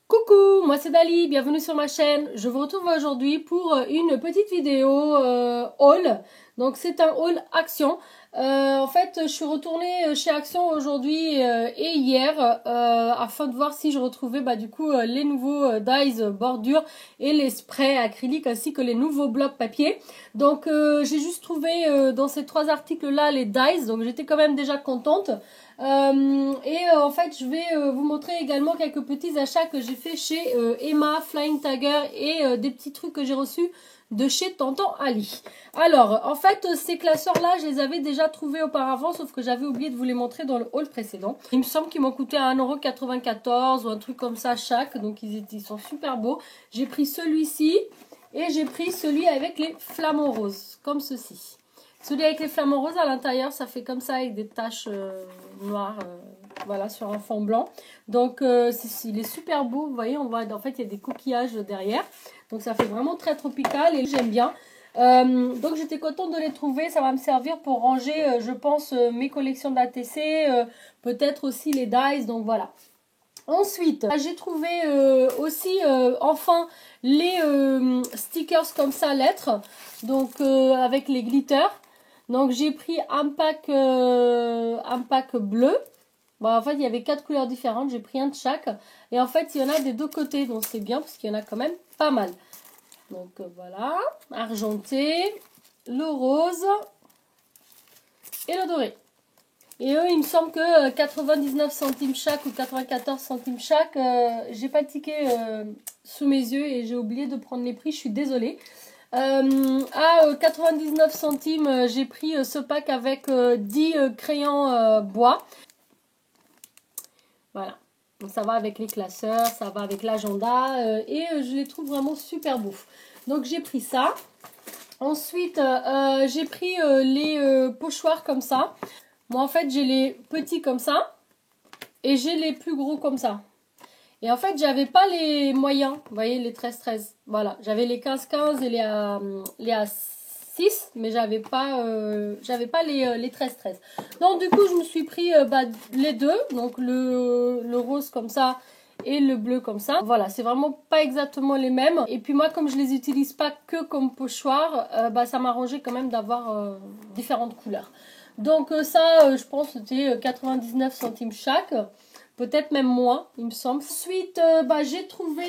Coucou, moi c'est Dali, bienvenue sur ma chaîne. Je vous retrouve aujourd'hui pour une petite vidéo haul. Donc c'est un haul Action. En fait, je suis retournée chez Action aujourd'hui et hier afin de voir si je retrouvais du coup les nouveaux dies bordure et les sprays acryliques ainsi que les nouveaux blocs papier. Donc j'ai juste trouvé dans ces trois articles là les dies, donc j'étais quand même déjà contente. En fait je vais vous montrer également quelques petits achats que j'ai fait chez Emma, Flying Tiger et des petits trucs que j'ai reçus de chez Tonton Ali. Alors en fait ces classeurs là je les avais déjà trouvés auparavant, sauf que j'avais oublié de vous les montrer dans le haul précédent. Il me semble qu'ils m'ont coûté à 1,94 € ou un truc comme ça chaque, donc ils sont super beaux. J'ai pris celui-ci et j'ai pris celui avec les flamants roses comme ceci. Celui avec les flamants roses à l'intérieur, ça fait comme ça avec des taches noires, voilà, sur un fond blanc. Donc il est super beau, vous voyez, on voit en fait il y a des coquillages derrière. Donc ça fait vraiment très tropical et j'aime bien. Donc j'étais contente de les trouver, ça va me servir pour ranger, je pense, mes collections d'ATC, peut-être aussi les dies, donc voilà. Ensuite, j'ai trouvé aussi enfin les stickers comme ça, lettres, donc avec les glitters. Donc j'ai pris un pack bleu. Bon, en fait, il y avait 4 couleurs différentes. J'ai pris un de chaque. Et en fait, il y en a des deux côtés. Donc c'est bien parce qu'il y en a quand même pas mal. Donc voilà. Argenté, le rose et le doré. Et eux, il me semble que 99 centimes chaque ou 94 centimes chaque. J'ai pas le ticket sous mes yeux et j'ai oublié de prendre les prix. Je suis désolée. À 99 centimes, j'ai pris ce pack avec 10 crayons bois. Voilà. Donc ça va avec les classeurs, ça va avec l'agenda et je les trouve vraiment super beaux. Donc j'ai pris ça. Ensuite, j'ai pris les pochoirs comme ça. Moi en fait j'ai les petits comme ça et j'ai les plus gros comme ça. Et en fait, j'avais pas les moyens, vous voyez, les 13-13. Voilà, j'avais les 15-15 et les A6, mais j'avais pas les 13-13. Donc du coup, je me suis pris les deux, donc le rose comme ça et le bleu comme ça. Voilà, c'est vraiment pas exactement les mêmes. Et puis moi, comme je les utilise pas que comme pochoir, ça m'arrangeait quand même d'avoir différentes couleurs. Donc ça, je pense que c'était 99 centimes chaque. Peut-être même moins, il me semble. Ensuite, j'ai trouvé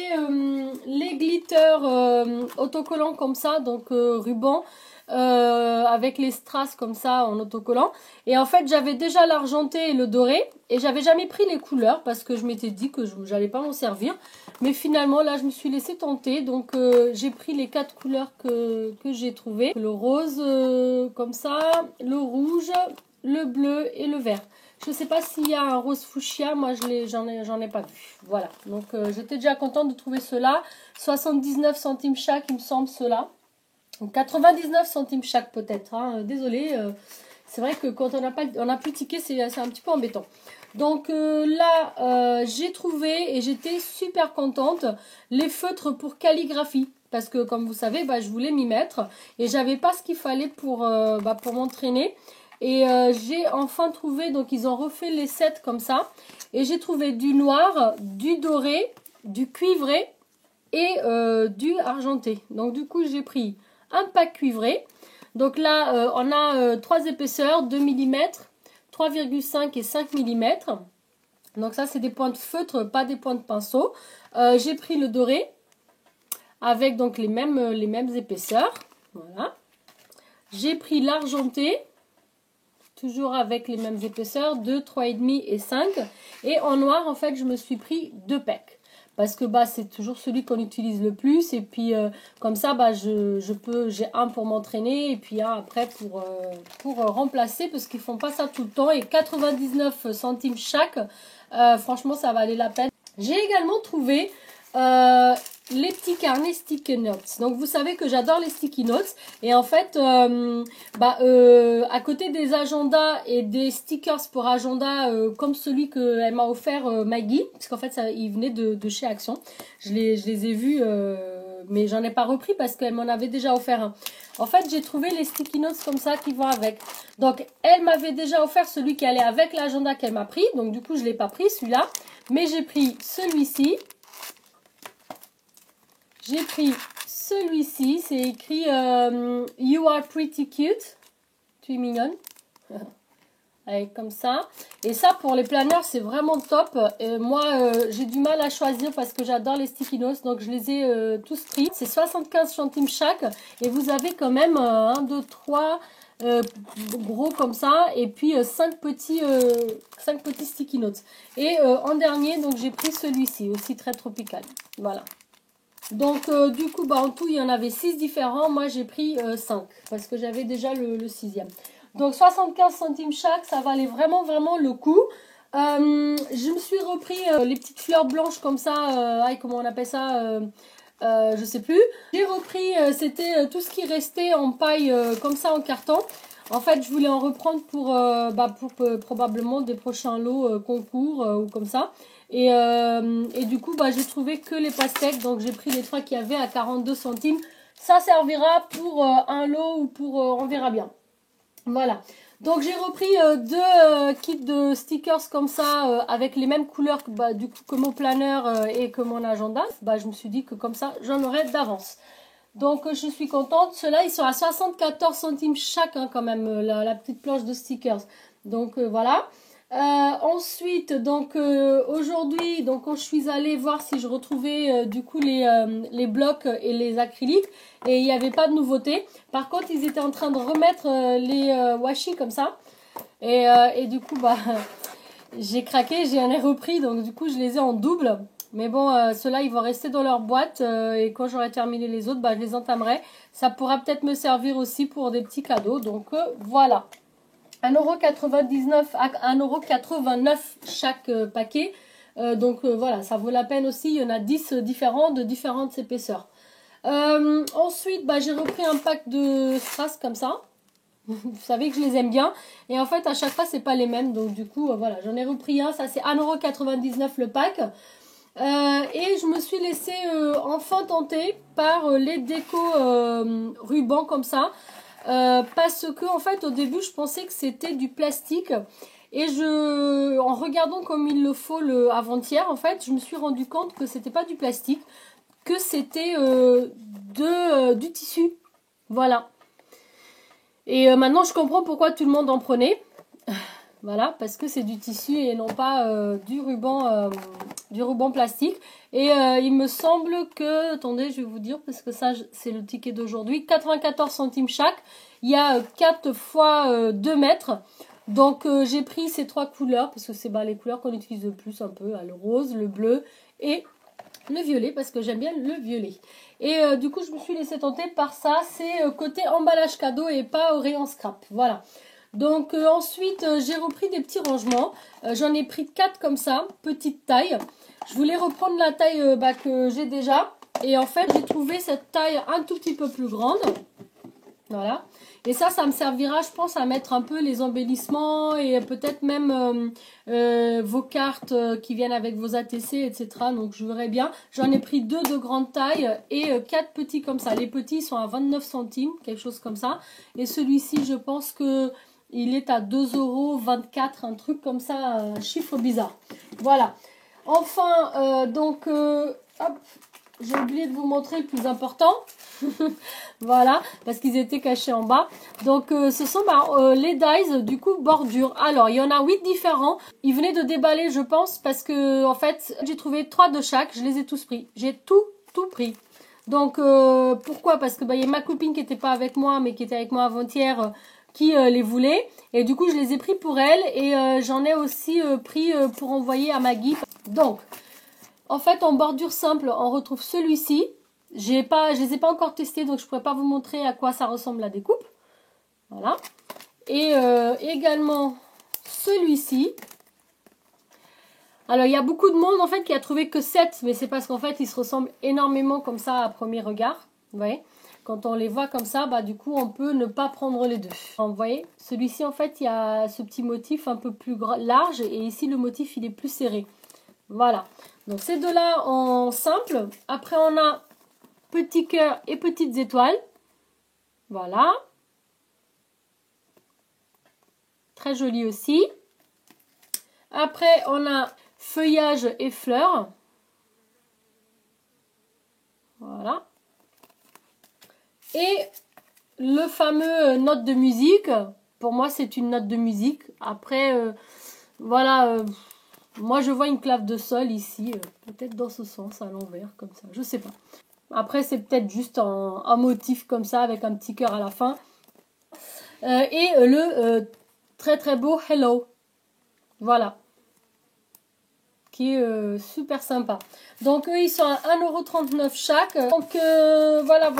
les glitters autocollants comme ça, donc ruban, avec les strass comme ça en autocollant. Et en fait, j'avais déjà l'argenté et le doré, et j'avais jamais pris les couleurs parce que je m'étais dit que je n'allais pas m'en servir. Mais finalement, là, je me suis laissée tenter, donc j'ai pris les 4 couleurs que j'ai trouvées. Le rose comme ça, le rouge, le bleu et le vert. Je ne sais pas s'il y a un rose fuchsia, moi j'en ai pas vu. Voilà, donc j'étais déjà contente de trouver ceux-là. 79 centimes chaque, il me semble, ceux-là. 99 centimes chaque peut-être, hein. Désolée, c'est vrai que quand on n'a plus de ticket, c'est un petit peu embêtant. Donc là, j'ai trouvé et j'étais super contente les feutres pour calligraphie. Parce que comme vous savez, je voulais m'y mettre et j'avais pas ce qu'il fallait pour m'entraîner. Et j'ai enfin trouvé, donc ils ont refait les sets comme ça. Et j'ai trouvé du noir, du doré, du cuivré et du argenté. Donc du coup j'ai pris un pack cuivré. Donc là on a 3 épaisseurs, 2 mm, 3,5 et 5 mm. Donc ça c'est des points de feutre, pas des points de pinceau. J'ai pris le doré avec donc les mêmes épaisseurs. Voilà. J'ai pris l'argenté. Toujours avec les mêmes épaisseurs, 2, 3,5 et 5. Et en noir, en fait, je me suis pris 2 packs. Parce que c'est toujours celui qu'on utilise le plus. Et puis, comme ça, j'ai un pour m'entraîner et puis un après pour remplacer. Parce qu'ils font pas ça tout le temps. Et 99 centimes chaque, franchement, ça valait la peine. J'ai également trouvé les petits carnets sticky notes. Donc vous savez que j'adore les sticky notes et en fait à côté des agendas et des stickers pour agenda comme celui qu'elle m'a offert Maggie, parce qu'en fait il venait de chez Action, je les ai vus mais j'en ai pas repris parce qu'elle m'en avait déjà offert un. En fait j'ai trouvé les sticky notes comme ça qui vont avec. Donc elle m'avait déjà offert celui qui allait avec l'agenda qu'elle m'a pris, donc du coup je l'ai pas pris celui-là, mais j'ai pris celui-ci. J'ai pris celui-ci, c'est écrit You are pretty cute. Tu es mignonne. Avec comme ça. Et ça, pour les planeurs, c'est vraiment top. Et moi, j'ai du mal à choisir parce que j'adore les sticky notes. Donc, je les ai tous pris. C'est 75 centimes chaque. Et vous avez quand même 1, 2, 3 gros comme ça. Et puis 5 petits sticky notes. Et en dernier, donc j'ai pris celui-ci, aussi très tropical. Voilà. Donc, du coup, bah, en tout, il y en avait 6 différents. Moi, j'ai pris 5 parce que j'avais déjà le 6e. Donc, 75 centimes chaque, ça valait vraiment, vraiment le coup. Je me suis repris les petites fleurs blanches comme ça. Comment on appelle ça je sais plus. J'ai repris, c'était tout ce qui restait en paille comme ça en carton. En fait, je voulais en reprendre pour probablement des prochains lots concours ou comme ça. Et du coup, bah, j'ai trouvé que les pastèques. Donc, j'ai pris les 3 qu'il y avait à 42 centimes. Ça servira pour un lot ou pour... on verra bien. Voilà. Donc, j'ai repris 2 kits de stickers comme ça avec les mêmes couleurs que, bah, du coup, que mon planeur et que mon agenda. Bah, je me suis dit que comme ça, j'en aurais d'avance. Donc, je suis contente. Ceux-là, ils sont à 74 centimes chacun quand même, la petite planche de stickers. Donc, voilà. Ensuite, donc aujourd'hui, donc quand je suis allée voir si je retrouvais du coup les blocs et les acryliques et il n'y avait pas de nouveauté. Par contre, ils étaient en train de remettre les washi comme ça et du coup bah j'ai craqué, j'en ai repris donc du coup je les ai en double. Mais bon, ceux-là ils vont rester dans leur boîte et quand j'aurai terminé les autres, bah je les entamerai. Ça pourra peut-être me servir aussi pour des petits cadeaux. Donc voilà. 1,99 € à 1,89 € chaque paquet. Donc voilà, ça vaut la peine aussi. Il y en a 10 différents de différentes épaisseurs. Ensuite, bah, j'ai repris un pack de strass comme ça. Vous savez que je les aime bien. Et en fait, à chaque fois, c'est pas les mêmes. Donc du coup, voilà, j'en ai repris un. Ça, c'est 1,99 € le pack. Et je me suis laissée enfin tenter par les décos rubans comme ça. Parce que en fait au début je pensais que c'était du plastique et en regardant comme il le faut avant-hier en fait je me suis rendu compte que c'était pas du plastique, que c'était du tissu, voilà. Et maintenant je comprends pourquoi tout le monde en prenait. Voilà, parce que c'est du tissu et non pas du ruban plastique. Et il me semble que, attendez, je vais vous dire, parce que ça, c'est le ticket d'aujourd'hui, 94 centimes chaque. Il y a 4 fois 2 mètres. Donc, j'ai pris ces 3 couleurs, parce que c'est les couleurs qu'on utilise le plus un peu, le rose, le bleu et le violet, parce que j'aime bien le violet. Et du coup, je me suis laissée tenter par ça. C'est côté emballage cadeau et pas au rayon scrap. Voilà. Donc ensuite j'ai repris des petits rangements, j'en ai pris 4 comme ça, petite taille. Je voulais reprendre la taille que j'ai déjà et en fait j'ai trouvé cette taille un tout petit peu plus grande. Voilà. Et ça me servira je pense à mettre un peu les embellissements et peut-être même vos cartes qui viennent avec vos ATC etc. Donc je verrai bien. J'en ai pris 2 de grande taille et 4 petits comme ça. Les petits sont à 29 centimes, quelque chose comme ça. Et celui-ci je pense que il est à 2,24 €, un truc comme ça, un chiffre bizarre. Voilà. Enfin, donc, hop, j'ai oublié de vous montrer le plus important. Voilà, parce qu'ils étaient cachés en bas. Donc, ce sont les dies, du coup, bordure. Alors, il y en a 8 différents. Ils venaient de déballer, je pense, parce que, en fait, j'ai trouvé 3 de chaque. Je les ai tous pris. J'ai tout pris. Donc, pourquoi? Parce que, il y a ma copine qui n'était pas avec moi, mais qui était avec moi avant-hier, qui les voulait et du coup je les ai pris pour elle et j'en ai aussi pris pour envoyer à Maggie. Donc en fait en bordure simple on retrouve celui-ci, je les ai pas encore testés donc je pourrais pas vous montrer à quoi ça ressemble la découpe, voilà. Et également celui-ci. Alors il y a beaucoup de monde en fait qui a trouvé que 7, mais c'est parce qu'en fait ils se ressemblent énormément comme ça à premier regard, vous voyez. Quand on les voit comme ça, du coup, on peut ne pas prendre les deux. Vous voyez, celui-ci, en fait, il y a ce petit motif un peu plus large. Et ici, le motif, il est plus serré. Voilà. Donc, ces deux-là en simple. Après, on a petit cœur et petites étoiles. Voilà. Très joli aussi. Après, on a feuillage et fleurs. Voilà. Et le fameux note de musique. Pour moi, c'est une note de musique. Après, voilà, moi je vois une clave de sol ici. Peut-être dans ce sens, à l'envers, comme ça. Je sais pas. Après, c'est peut-être juste un motif comme ça, avec un petit cœur à la fin. Et le très très beau Hello. Voilà. Qui est super sympa. Donc eux ils sont à 1,39 € chaque. Donc voilà.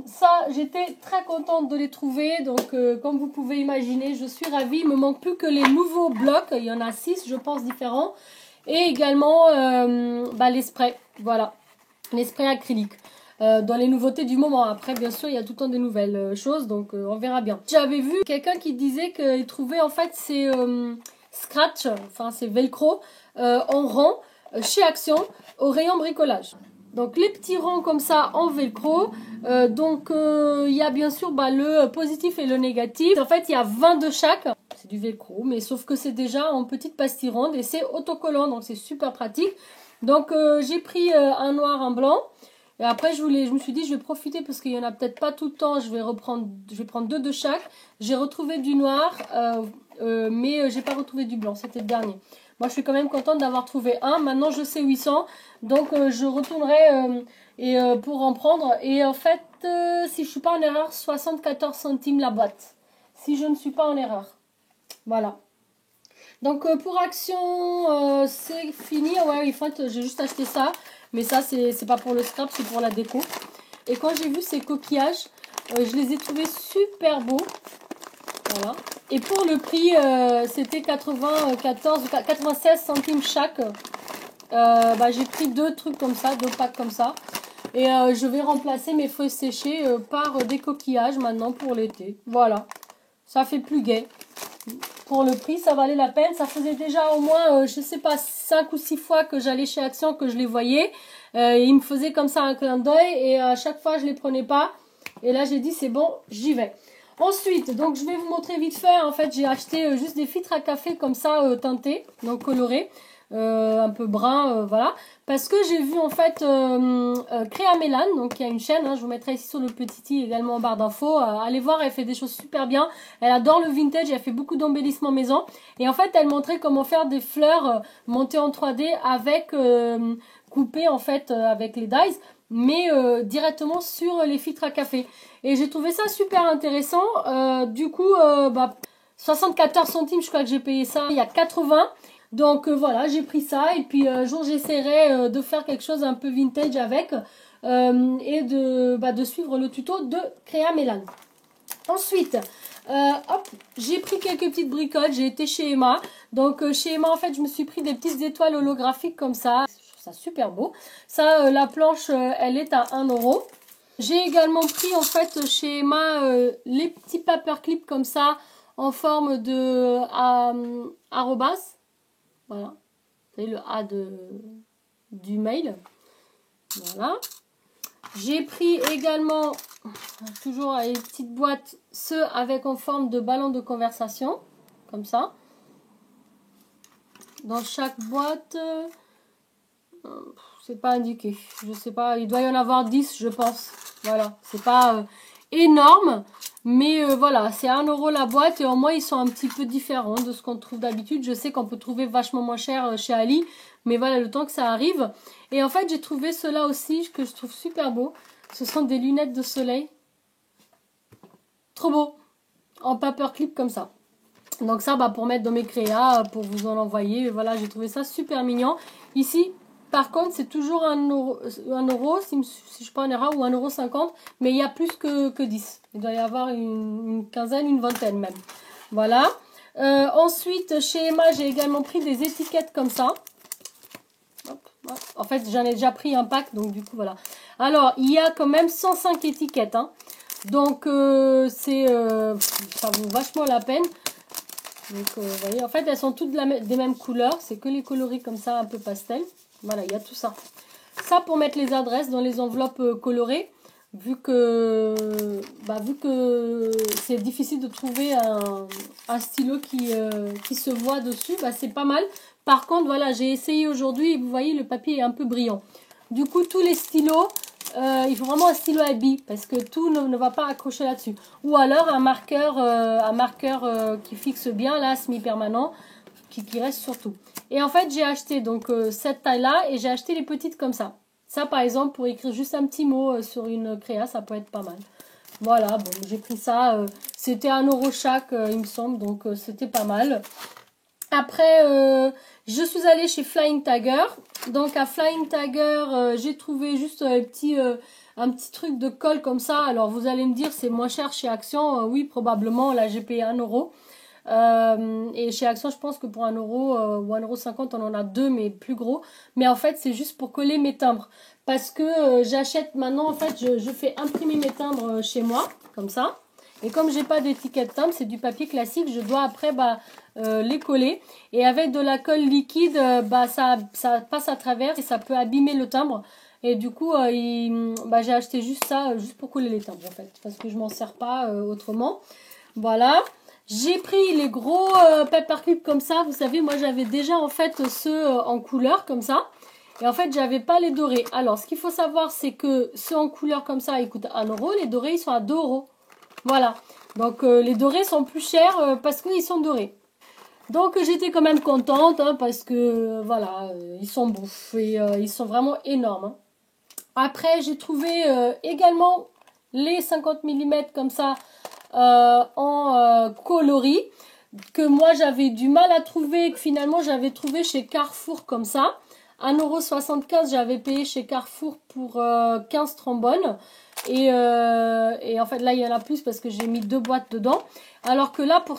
Ça j'étais très contente de les trouver. Donc comme vous pouvez imaginer, je suis ravie. Il me manque plus que les nouveaux blocs. Il y en a 6 je pense différents. Et également les sprays. Voilà. Les sprays acryliques. Dans les nouveautés du moment. Après bien sûr il y a tout le temps des nouvelles choses. Donc on verra bien. J'avais vu quelqu'un qui disait qu'il trouvait en fait ces... scratch, enfin c'est velcro en rang chez Action au rayon bricolage. Donc les petits rangs comme ça en velcro. Il y a bien sûr le positif et le négatif. En fait il y a 20 de chaque. C'est du velcro mais sauf que c'est déjà en petite pastille ronde et c'est autocollant donc c'est super pratique. Donc j'ai pris un noir, un blanc. Et après je me suis dit je vais profiter parce qu'il y en a peut-être pas tout le temps. Je vais prendre 2 de chaque. J'ai retrouvé du noir. Mais j'ai pas retrouvé du blanc, c'était le dernier. Moi je suis quand même contente d'avoir trouvé un. Maintenant je sais où ils sont. Donc je retournerai pour en prendre. Et en fait, si je suis pas en erreur, 74 centimes la boîte. Si je ne suis pas en erreur. Voilà. Donc pour Action, c'est fini. Ouais, en fait, j'ai juste acheté ça. Mais ça, c'est pas pour le scrap, c'est pour la déco. Et quand j'ai vu ces coquillages, je les ai trouvés super beaux. Voilà. Et pour le prix, c'était 96 centimes chaque. J'ai pris 2 trucs comme ça, 2 packs comme ça. Et je vais remplacer mes feuilles séchées par des coquillages maintenant pour l'été. Voilà. Ça fait plus gai. Pour le prix, ça valait la peine. Ça faisait déjà au moins, je sais pas, 5 ou 6 fois que j'allais chez Action que je les voyais. Ils me faisaient comme ça un clin d'œil et à chaque fois je les prenais pas. Et là j'ai dit c'est bon, j'y vais. Ensuite, donc je vais vous montrer vite fait. En fait, j'ai acheté juste des filtres à café comme ça teintés, donc colorés, un peu brun, voilà. Parce que j'ai vu en fait Créa Mélane, donc il y a une chaîne, je vous mettrai ici sur le petit i également en barre d'infos. Allez voir, elle fait des choses super bien. Elle adore le vintage, elle fait beaucoup d'embellissement maison. Et en fait, elle montrait comment faire des fleurs montées en 3D avec coupées en fait avec les dies, mais directement sur les filtres à café. Et j'ai trouvé ça super intéressant. 74 centimes, je crois que j'ai payé ça il y a 80. Donc voilà, j'ai pris ça. Et puis un jour, j'essaierai de faire quelque chose un peu vintage avec. Et de suivre le tuto de Créa Mélane. Ensuite, j'ai pris quelques petites bricoles. J'ai été chez Emma. Donc chez Emma, en fait, je me suis pris des petites étoiles holographiques comme ça. Je trouve ça super beau. Ça, la planche, elle est à 1 €. J'ai également pris en fait chez Emma les petits paperclips comme ça en forme de arrobas. Voilà. Vous savez le A du mail. Voilà. J'ai pris également, toujours les petites boîtes, ceux avec en forme de ballon de conversation. Comme ça. Dans chaque boîte... c'est pas indiqué, je sais pas, il doit y en avoir 10 je pense, voilà, c'est pas énorme, mais voilà, c'est 1 € la boîte et au moins ils sont un petit peu différents de ce qu'on trouve d'habitude. Je sais qu'on peut trouver vachement moins cher chez Ali, mais voilà, le temps que ça arrive. Et en fait j'ai trouvé ceux-là aussi que je trouve super beau, ce sont des lunettes de soleil, trop beau, en paperclip comme ça. Donc ça, pour mettre dans mes créas, pour vous en envoyer, voilà, j'ai trouvé ça super mignon. Ici, par contre, c'est toujours 1 € si je suis pas en erreur, ou 1,50 €, mais il y a plus que 10. Il doit y avoir une quinzaine, une vingtaine même. Voilà. Ensuite, chez Emma, j'ai également pris des étiquettes comme ça. Hop, hop. En fait, j'en ai déjà pris un pack, donc du coup, voilà. Alors, il y a quand même 105 étiquettes. Donc, ça vaut vachement la peine. Donc, vous voyez, en fait, elles sont toutes des mêmes couleurs. C'est que les coloris comme ça, un peu pastel. Voilà, il y a tout ça. Ça, pour mettre les adresses dans les enveloppes colorées. Vu que c'est difficile de trouver un stylo qui se voit dessus, c'est pas mal. Par contre, voilà, j'ai essayé aujourd'hui et vous voyez, le papier est un peu brillant. Du coup, tous les stylos il faut vraiment un stylo à billes parce que tout ne va pas accrocher là-dessus. Ou alors un marqueur qui fixe bien là, semi-permanent, qui reste sur tout. Et en fait, j'ai acheté donc cette taille-là et j'ai acheté les petites comme ça. Ça, par exemple, pour écrire juste un petit mot sur une créa, ça peut être pas mal. Voilà, bon, j'ai pris ça. C'était 1 € chaque, il me semble, donc c'était pas mal. Après, je suis allée chez Flying Tiger. Donc à Flying Tiger, j'ai trouvé juste un petit truc de colle comme ça. Alors vous allez me dire, c'est moins cher chez Action. Oui, probablement. Là, j'ai payé 1 €. Et chez Action, je pense que pour 1 € ou 1,50 €, on en a deux, mais plus gros. Mais en fait, c'est juste pour coller mes timbres. Parce que j'achète maintenant, en fait, je fais imprimer mes timbres chez moi, comme ça. Et comme j'ai pas d'étiquette timbre, c'est du papier classique, je dois après les coller. Et avec de la colle liquide, ça passe à travers et ça peut abîmer le timbre. Et du coup, j'ai acheté juste ça, juste pour coller les timbres en fait. Parce que je m'en sers pas autrement. Voilà. J'ai pris les gros paperclip comme ça. Vous savez, moi j'avais déjà en fait ceux en couleur comme ça. Et en fait, j'avais pas les dorés. Alors, ce qu'il faut savoir, c'est que ceux en couleur comme ça, ils coûtent 1 €. Les dorés, ils sont à 2 €. Voilà. Donc, les dorés sont plus chers parce qu'ils sont dorés. Donc, j'étais quand même contente hein, parce que, voilà, ils sont beaux. Et ils sont vraiment énormes. Hein. Après, j'ai trouvé également les 50 mm comme ça en coloris que moi j'avais du mal à trouver, que finalement j'avais trouvé chez Carrefour comme ça. 1,75 € j'avais payé chez Carrefour pour 15 trombones. Et en fait là il y en a plus parce que j'ai mis 2 boîtes dedans. Alors que là pour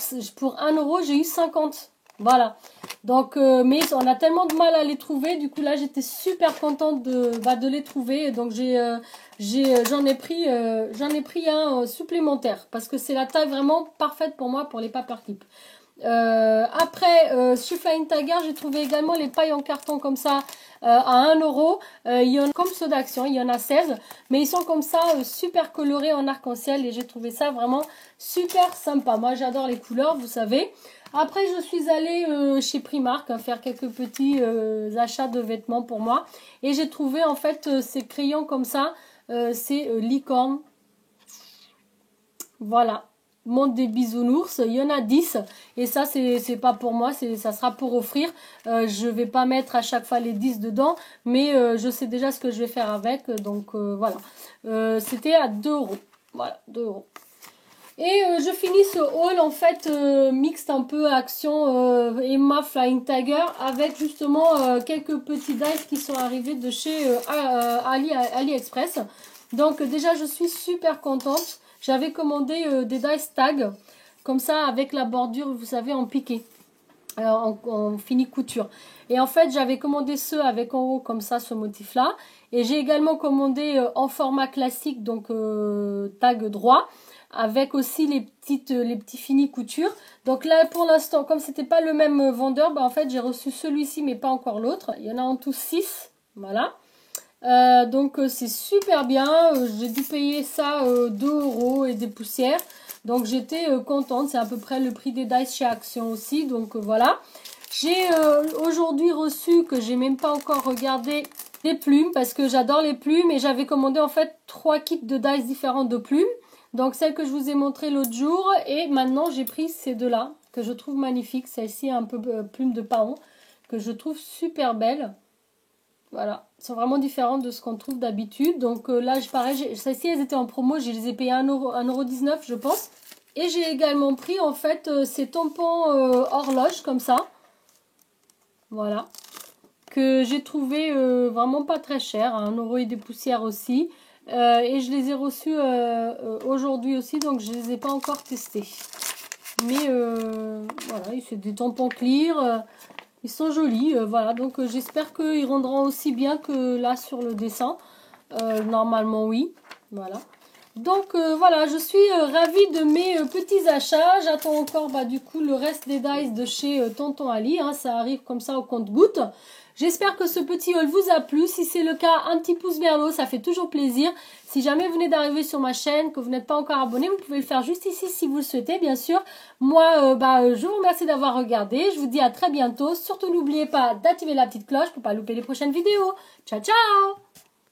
1 € j'ai eu 50. Voilà. Donc mais on a tellement de mal à les trouver. Du coup là j'étais super contente de les trouver. Donc j'en ai pris un supplémentaire parce que c'est la taille vraiment parfaite pour moi pour les paperclips. Après, chez Flying Tiger, j'ai trouvé également les pailles en carton comme ça à 1 €. Il y en a comme ceux d'Action, il y en a 16. Mais ils sont comme ça, super colorés en arc-en-ciel. Et j'ai trouvé ça vraiment super sympa. Moi, j'adore les couleurs, vous savez. Après, je suis allée chez Primark faire quelques petits achats de vêtements pour moi. Et j'ai trouvé en fait ces crayons comme ça. C'est licorne. Voilà. Monde des bisounours, il y en a 10 et ça c'est pas pour moi, ça sera pour offrir. Je vais pas mettre à chaque fois les 10 dedans, mais je sais déjà ce que je vais faire avec, donc voilà. C'était à 2 €. Voilà, 2 €. Et je finis ce haul en fait mixte un peu Action Emma Flying Tiger avec justement quelques petits dice qui sont arrivés de chez AliExpress. Donc déjà je suis super contente. J'avais commandé des dice tags comme ça avec la bordure, vous savez, en piqué, en fini couture. Et en fait, j'avais commandé ceux avec en haut comme ça ce motif-là. Et j'ai également commandé en format classique, donc tag droit, avec aussi les petits finis couture. Donc là, pour l'instant, comme c'était pas le même vendeur, en fait, j'ai reçu celui-ci, mais pas encore l'autre. Il y en a en tout 6, voilà. Donc c'est super bien, j'ai dû payer ça 2 € et des poussières, donc j'étais contente, c'est à peu près le prix des dice chez Action aussi, donc voilà. J'ai aujourd'hui reçu, que j'ai même pas encore regardé, des plumes, parce que j'adore les plumes, et j'avais commandé en fait 3 kits de dice différents de plumes, donc celle que je vous ai montré l'autre jour, et maintenant j'ai pris ces deux-là, que je trouve magnifiques, celle-ci un peu plume de paon, que je trouve super belle. Voilà, elles sont vraiment différentes de ce qu'on trouve d'habitude. Donc là, pareil, celles-ci, elles étaient en promo. Je les ai payées 1,19 € je pense. Et j'ai également pris en fait ces tampons horloge comme ça. Voilà. Que j'ai trouvé vraiment pas très cher. 1 € et des poussières aussi. Et je les ai reçus aujourd'hui aussi. Donc je les ai pas encore testés. Mais voilà, c'est des tampons clear. Ils sont jolis, voilà, donc j'espère qu'ils rendront aussi bien que là sur le dessin. Normalement oui, voilà. Donc voilà, je suis ravie de mes petits achats. J'attends encore du coup le reste des dice de chez Tonton Ali, hein, ça arrive comme ça au compte-gouttes. J'espère que ce petit haul vous a plu. Si c'est le cas, un petit pouce vers le haut, ça fait toujours plaisir. Si jamais vous venez d'arriver sur ma chaîne, que vous n'êtes pas encore abonné, vous pouvez le faire juste ici si vous le souhaitez, bien sûr. Moi, je vous remercie d'avoir regardé. Je vous dis à très bientôt. Surtout, n'oubliez pas d'activer la petite cloche pour ne pas louper les prochaines vidéos. Ciao, ciao!